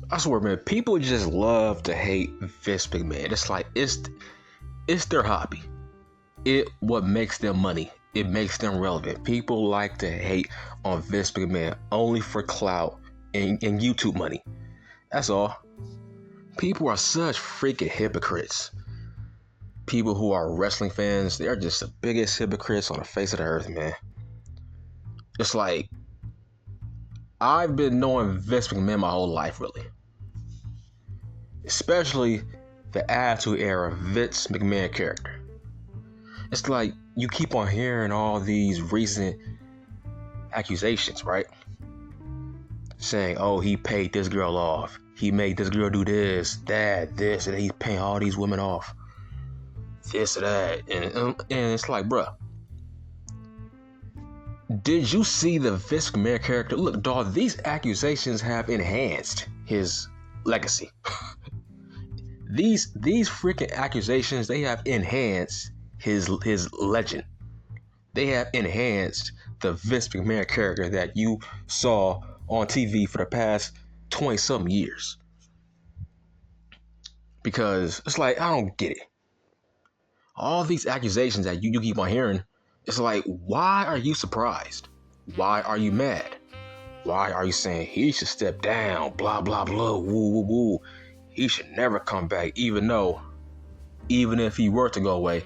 I swear, man, people just love to hate Vince McMahon. It's like it's their hobby. It what makes them money. It makes them relevant. People like to hate on Vince McMahon only for clout and YouTube money. That's all. People are such freaking hypocrites. People who are wrestling fans, they're just the biggest hypocrites on the face of the earth, man. It's like I've been knowing Vince McMahon my whole life, really. Especially the Attitude Era Vince McMahon character. It's like you keep on hearing all these recent accusations, right? Saying, oh, he paid this girl off. He made this girl do this, that, this, and he's paying all these women off. This or that. And it's like, bruh, did you see the Vince McMahon character? Look, dog, these accusations have enhanced his legacy. These freaking accusations, they have enhanced his legend. They have enhanced the Vince McMahon character that you saw on TV for the past 20-something years. Because it's like, I don't get it. All these accusations that you keep on hearing, it's like, why are you surprised? Why are you mad? Why are you saying he should step down, blah, blah, blah, woo, woo, woo. He should never come back, even if he were to go away,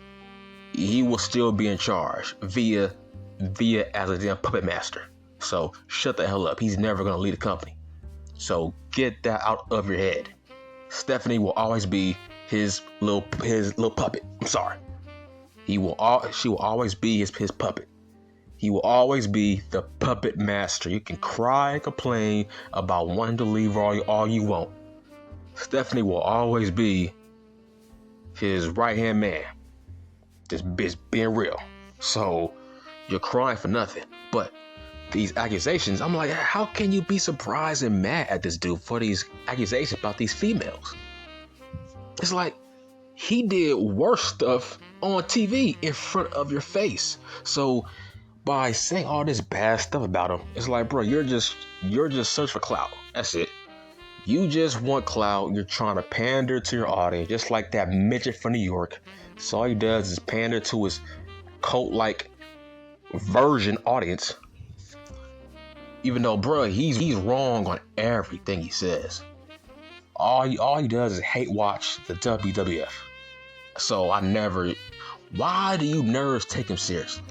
he will still be in charge via as a damn puppet master. So shut the hell up. He's never going to lead the company. So get that out of your head. Stephanie will always be his little puppet. I'm sorry. She will always be his puppet. He will always be the puppet master. You can cry and complain about wanting to leave all you want. Stephanie will always be his right-hand man. Just being real. So you're crying for nothing. But these accusations, I'm like, how can you be surprised and mad at this dude for these accusations about these females? It's like he did worse stuff on TV in front of your face. So by saying all this bad stuff about him, it's like, bro, you're just searching for clout. That's it. You just want clout. You're trying to pander to your audience, just like that midget from New York. So all he does is pander to his cult-like version audience. Even though, bro, he's wrong on everything he says. All he does is hate watch the WWF. So why do you nerds take him seriously?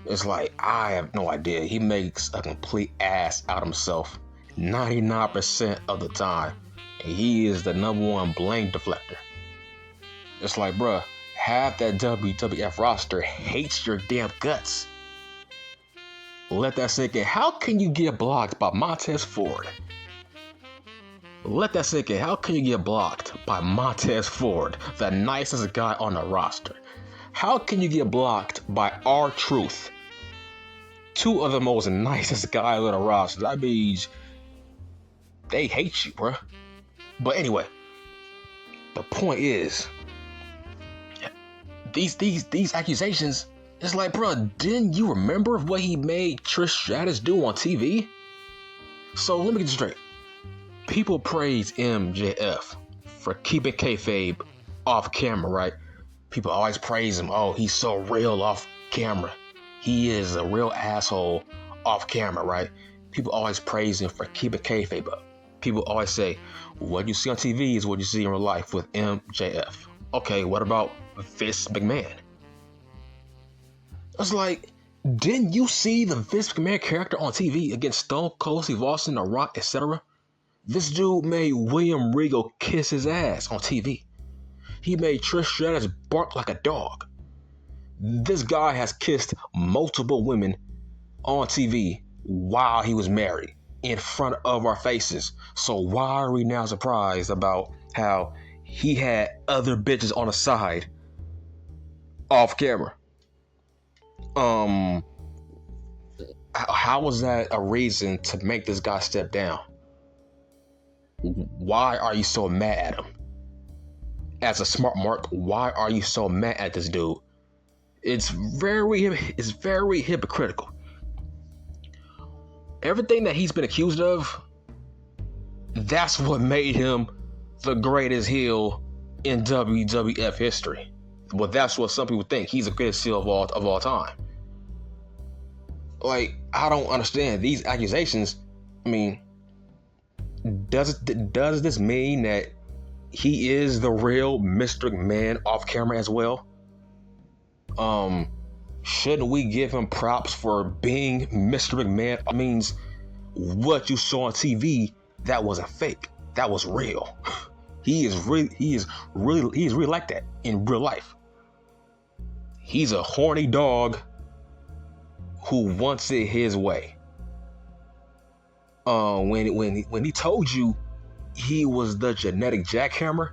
It's like, I have no idea. He makes a complete ass out of himself 99% of the time. And he is the #1 blame deflector. It's like, bruh, half that WWF roster hates your damn guts. Let that sink in. How can you get blocked by Montez Ford? Let that sink in. How can you get blocked by Montez Ford, the nicest guy on the roster? How can you get blocked by R-Truth, two of the most nicest guys on the roster? That means they hate you, bruh. But anyway, the point is, these accusations, it's like, bruh, didn't you remember what he made Trish Stratus do on TV? So let me get this straight. People praise MJF for keeping kayfabe off camera, right? People always praise him. Oh, he's so real off camera. He is a real asshole off camera, right? People always praise him for keeping kayfabe up. People always say, what you see on TV is what you see in real life with MJF. Okay, what about Vince McMahon? It's like, didn't you see the Vince McMahon character on TV against Stone Cold Steve Austin, The Rock, etc.? This dude made William Regal kiss his ass on TV. He made Trish Stratus bark like a dog. This guy has kissed multiple women on TV while he was married in front of our faces. So why are we now surprised about how he had other bitches on the side off camera? How was that a reason to make this guy step down? Why are you so mad at him? As a smart mark, why are you so mad at this dude? It's very hypocritical. Everything that he's been accused of, That's what made him the greatest heel in WWF history. Well, that's what some people think. He's the greatest heel of all time. Like, I don't understand these accusations. I mean, does this mean that he is the real Mr. McMahon off camera as well? Shouldn't we give him props for being Mr. McMahon? I mean, what you saw on TV, that wasn't fake. That was real. He is really like that in real life. He's a horny dog who wants it his way. When he told you he was the genetic jackhammer,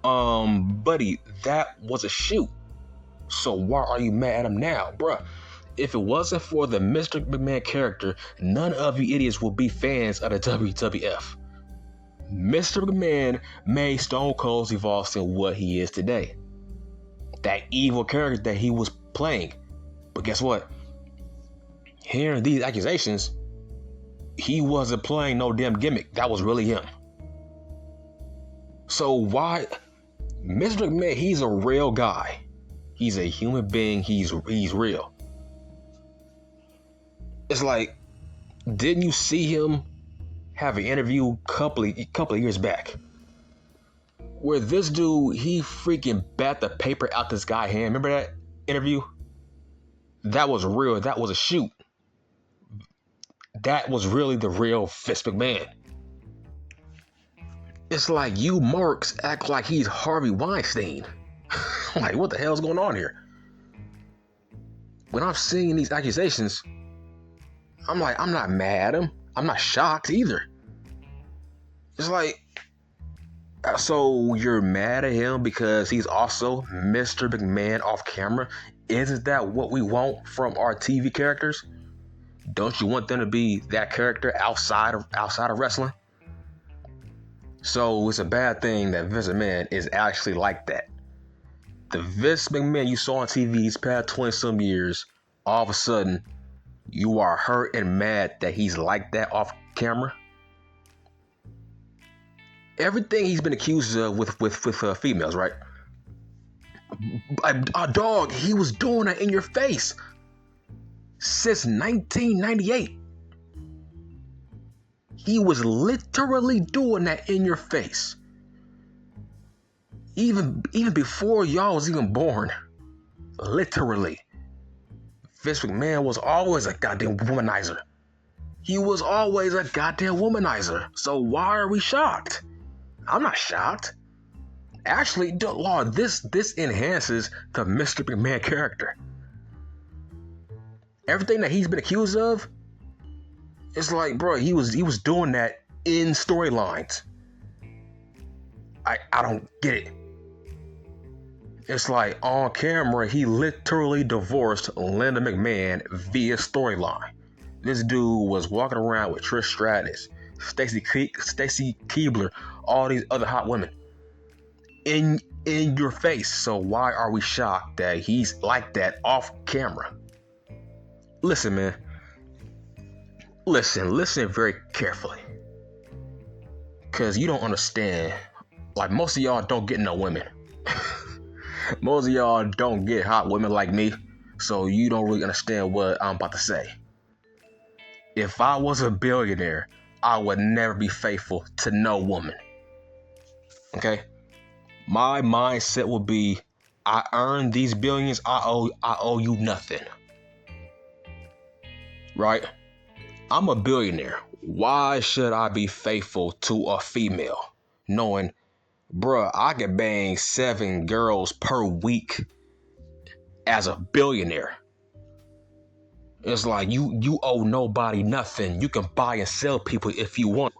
buddy, that was a shoot. So why are you mad at him now, bruh? If it wasn't for the Mr. McMahon character, none of you idiots would be fans of the WWF. Mr. McMahon made Stone Cold evolve to what he is today. That evil character that he was playing. But guess what? Hearing these accusations, he wasn't playing no damn gimmick. That was really him. So why? Mr. McMahon, he's a real guy. He's a human being. He's real. It's like, didn't you see him have an interview couple of years back where this dude, he freaking bat the paper out this guy's hand? Remember that interview? That was real. That was a shoot. That was really the real Vince McMahon. It's like you marks act like he's Harvey Weinstein. Like, what the hell's going on here? When I'm seeing these accusations, I'm like, I'm not mad at him. I'm not shocked either. It's like, so you're mad at him because he's also Mr. McMahon off camera? Isn't that what we want from our TV characters? Don't you want them to be that character outside of wrestling? So it's a bad thing that Vince McMahon is actually like that. The Vince McMahon you saw on TV these past 20-some years, all of a sudden, you are hurt and mad that he's like that off camera. Everything he's been accused of with females, right? A dog, he was doing that in your face since 1998. He was literally doing that in your face. Even before y'all was even born. Literally. Vince McMahon was always a goddamn womanizer. He was always a goddamn womanizer. So why are we shocked? I'm not shocked. Actually, Lord, this enhances the Mr. McMahon character. Everything that he's been accused of, it's like, bro, he was doing that in storylines. I don't get it. It's like on camera, he literally divorced Linda McMahon via storyline. This dude was walking around with Trish Stratus, Stacy Keibler, all these other hot women in your face. So why are we shocked that he's like that off camera? Listen, man. Listen very carefully. Cause you don't understand. Like, most of y'all don't get no women. Most of y'all don't get hot women like me. So you don't really understand what I'm about to say. If I was a billionaire, I would never be faithful to no woman. Okay? My mindset would be, I earned these billions, I owe you nothing. Right? I'm a billionaire. Why should I be faithful to a female? Knowing, bruh, I could bang 7 girls per week as a billionaire. It's like you owe nobody nothing. You can buy and sell people if you want.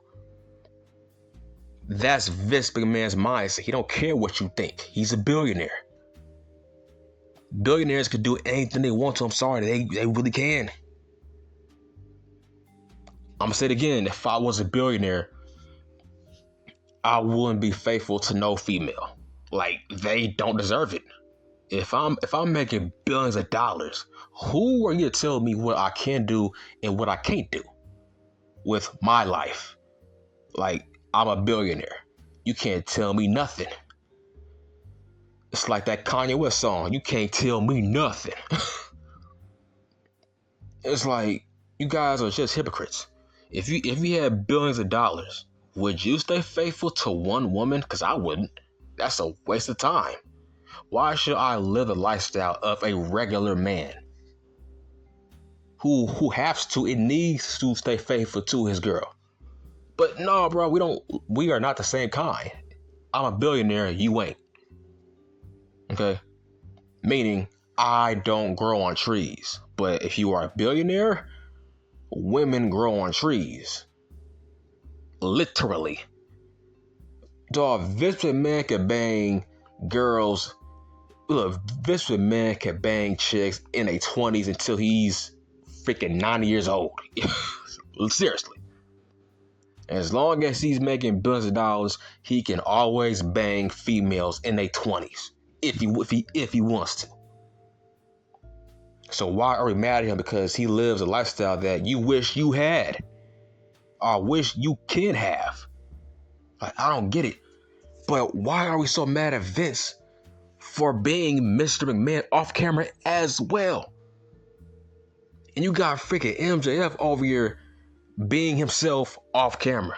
That's Vince McMahon's mindset. He don't care what you think. He's a billionaire. Billionaires could do anything they want to. I'm sorry, they really can. I'm gonna say it again. If I was a billionaire, I wouldn't be faithful to no female. Like, they don't deserve it. If I'm making billions of dollars, who are you to tell me what I can do and what I can't do with my life? Like, I'm a billionaire. You can't tell me nothing. It's like that Kanye West song. You can't tell me nothing. It's like you guys are just hypocrites. If you had billions of dollars, would you stay faithful to one woman? Because I wouldn't. That's a waste of time. Why should I live the lifestyle of a regular man who has to and needs to stay faithful to his girl? But no, bro, we are not the same kind. I'm a billionaire, you ain't. Okay? Meaning I don't grow on trees. But if you are a billionaire, women grow on trees. Literally. Dog, Vince McMahon can bang girls. Look, Vince McMahon can bang chicks in their 20s until he's freaking 90 years old. Seriously. As long as he's making billions of dollars, he can always bang females in their 20s. If he wants to. So why are we mad at him? Because he lives a lifestyle that you wish you had. Or wish you can have. Like, I don't get it. But why are we so mad at Vince for being Mr. McMahon off camera as well? And you got freaking MJF over here being himself off camera.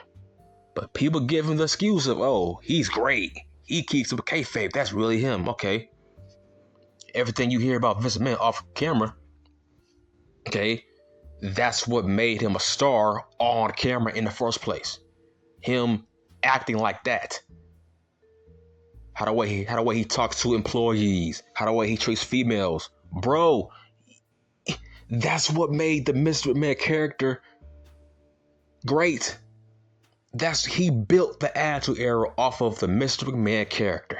But people give him the excuse of, oh, he's great. He keeps up kayfabe. That's really him. Okay. Everything you hear about Vince McMahon off camera, okay, that's what made him a star on camera in the first place. Him acting like that. How the way he talks to employees, how the way he treats females. Bro, that's what made the Mr. McMahon character great. He built the Attitude Era off of the Mr. McMahon character.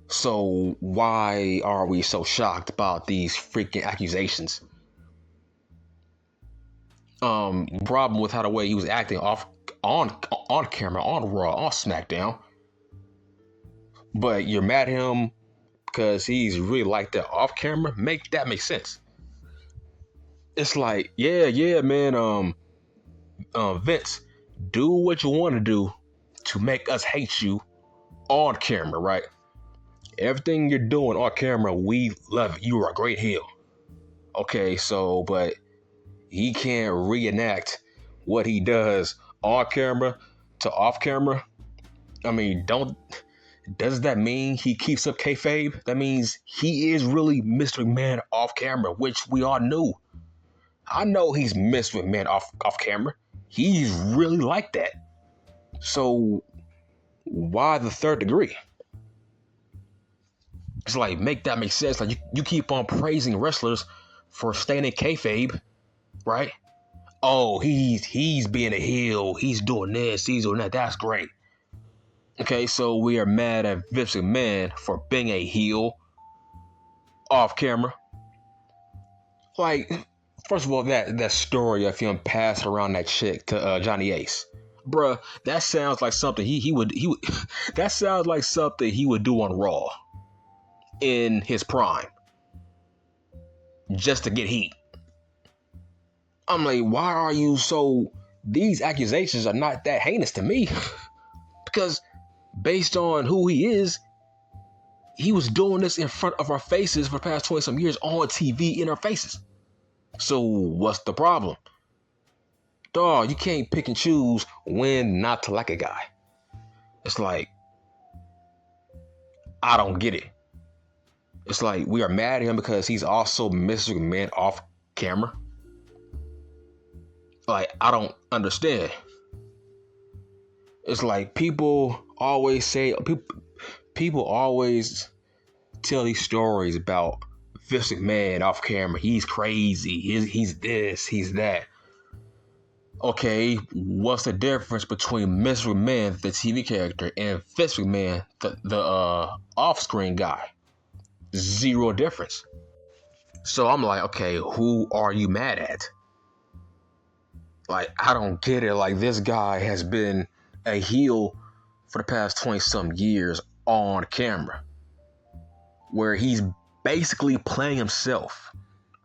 So why are we so shocked about these freaking accusations? Problem with how the way he was acting on camera, on Raw, on SmackDown. But you're mad at him because he's really like that off camera. Make sense. It's like, yeah, man. Vince, do what you want to do to make us hate you on camera, right? Everything you're doing on camera, we love it. You are a great heel. Okay, so, but he can't reenact what he does on camera to off camera. I mean, does that mean he keeps up kayfabe? That means he is really Mr. McMahon off camera, which we all knew. I know he's Mr. McMahon off camera. He's really like that. So why the third degree? It's like, make sense. Like you keep on praising wrestlers for staying in kayfabe, right? Oh, he's being a heel. He's doing this. He's doing that. That's great. Okay, so we are mad at Vince McMahon for being a heel off camera. Like, first of all, that story of him passing around that chick to Johnny Ace, bruh, that sounds like something he would that sounds like something he would do on Raw in his prime, just to get heat. I'm like, why are you so? These accusations are not that heinous to me, because based on who he is, he was doing this in front of our faces for the past 20 some years on TV in our faces. So what's the problem? Dog, you can't pick and choose when not to like a guy. It's like, I don't get it. It's like we are mad at him because he's also Mr. McMahon off camera. Like, I don't understand. It's like people always say, people always tell these stories about Vince McMahon off camera. He's crazy. He's this. He's that. Okay, what's the difference between Mr. McMahon, the TV character, and Vince McMahon, the off-screen guy? Zero difference. So I'm like, okay, who are you mad at? Like, I don't get it. Like, this guy has been a heel for the past 20-some years on camera, where he's basically playing himself.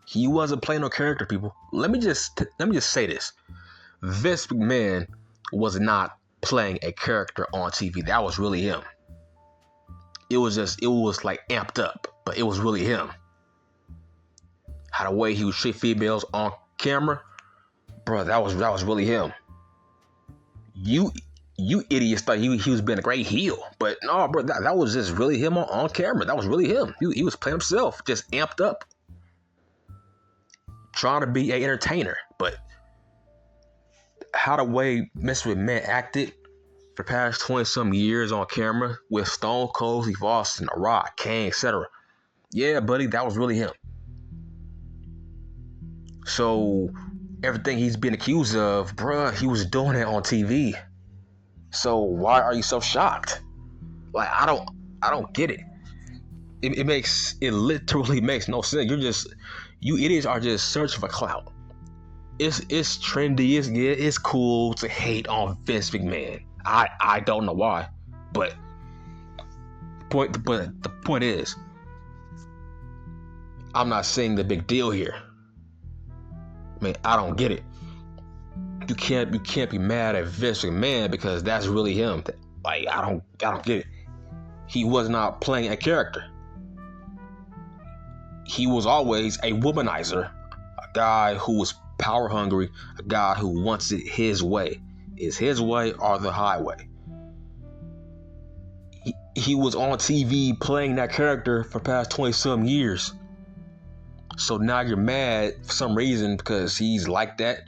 He wasn't playing no character, people. Let me just say this. Vince McMahon was not playing a character on TV. That was really him. It was like amped up, but it was really him. How the way he would treat females on camera, bro, that was really him. You idiots thought he was being a great heel, but no, bro, that was just really him on camera. That was really him. He was playing himself, just amped up, trying to be an entertainer. But how the way Mr. McMahon acted for the past 20-some years on camera with Stone Cold Steve Austin, The Rock, Kane, etc. Yeah, buddy, that was really him. So everything he's been accused of, bruh, he was doing it on TV. So why are you so shocked? Like, I don't get it. It literally makes no sense. You idiots are just searching for clout. It's trendy. It's cool to hate on Vince McMahon. I don't know why, but the point is, I'm not seeing the big deal here. I mean, I don't get it. You can't be mad at Vince McMahon because that's really him. Like, I don't get it. He was not playing a character. He was always a womanizer, a guy who was power hungry, a guy who wants it his way. Is his way or the highway? He was on TV playing that character for the past 20-some years. So now you're mad for some reason because he's like that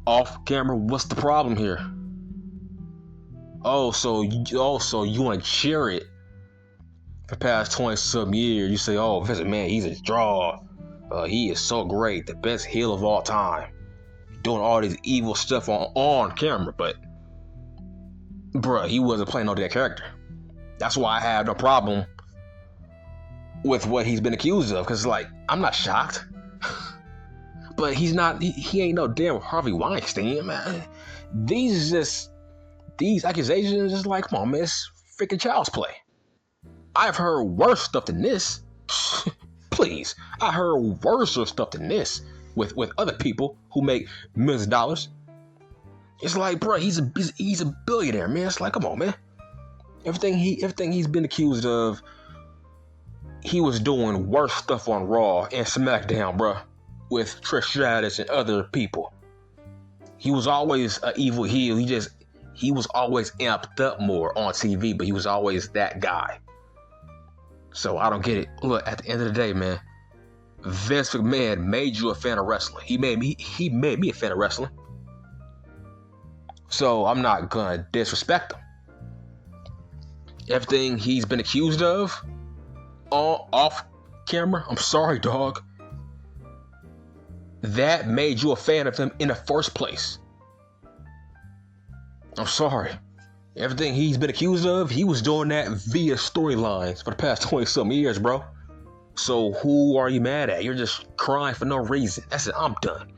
off camera. What's the problem here? So you want to cheer it for the past 20-some years. You say, oh, Vince McMahon, he's a draw. He is so great, the best heel of all time, doing all this evil stuff on camera. But bruh, he wasn't playing no that character. That's why I have no problem with what he's been accused of, because like, I'm not shocked. But he's not, he ain't no damn Harvey Weinstein, man. These accusations is like, come on, man, it's freaking child's play. I've heard worse stuff than this. Please, I heard worse stuff than this with other people who make millions of dollars. It's like, bro, he's a billionaire, man. It's like, come on, man. Everything he's been accused of, he was doing worse stuff on Raw and SmackDown, bro, with Trish Stratus and other people. He was always an evil heel. He was always amped up more on TV, but he was always that guy. So I don't get it. Look, at the end of the day, man, Vince McMahon made you a fan of wrestling. He made me a fan of wrestling. So I'm not gonna disrespect him. Everything he's been accused of off camera, I'm sorry, dog. That made you a fan of him in the first place. I'm sorry. Everything he's been accused of, he was doing that via storylines for the past 20-some years, bro. So who are you mad at? You're just crying for no reason. That's it. I'm done.